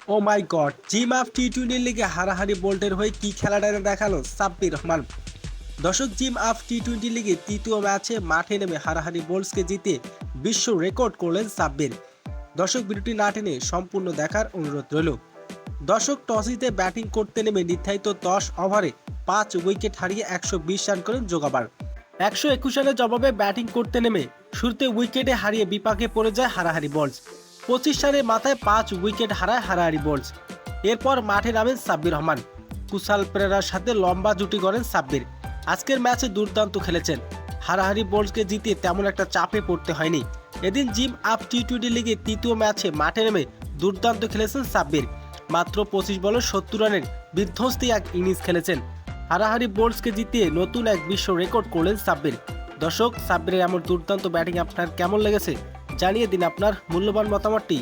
ও মাই god, gym up টি-20 লিগে হারাহারি বোল্টের হয়ে কি খেলাটা দেখালো সাব্বির রহমান। দর্শক, জিম আপ টি-20 লিগে তৃতীয় ম্যাচে মাঠে নেমে হারাহারি বোল্টসকে জিতে বিশ্ব রেকর্ড করলেন সাব্বির। দর্শক, ভিডিওটি না টেনে সম্পূর্ণ দেখার অনুরোধ রইল। দর্শক, টস জিতে ব্যাটিং করতে নেমে নির্ধারিত 10 ওভারে 5 উইকেট হারিয়ে 120 রান করেন জোগাবার। 121 রানের জবাবে ব্যাটিং করতে নেমে শুরুতে উইকেটে হারিয়ে বিপাকে পড়ে যায় হারাহারি বোল্টস। 25 রানের মাথায় 5 উইকেট হারায় হারাহারি বোল্টস। এরপর মাঠে নামেন সাব্বির রহমান। কুশাল পেরেরার সাথে লম্বা জুটি গড়েন সাব্বির। আজকের ম্যাচে দুর্দান্ত খেলেছেন। হারাহারি বোল্টসকে জিতে তেমন একটা চাপে পড়তে হয়নি। এদিন জিম আপ টি-20 লিগে তৃতীয় ম্যাচে মাঠে নেমে দুর্দান্ত খেলেছেন সাব্বির। মাত্র 25 বলে 70 রানের বিধ্বস্তি এক ইনিংস খেলেছেন। হারাহারি বোল্টসকে জিতিয়ে নতুন এক বিশ্ব রেকর্ড করলেন সাব্বির। দর্শক, সাব্বিরের এমন দুর্দান্ত ব্যাটিং আপনার কেমন লেগেছে জানিয়ে দিন আপনার মূল্যবান মতামতটি।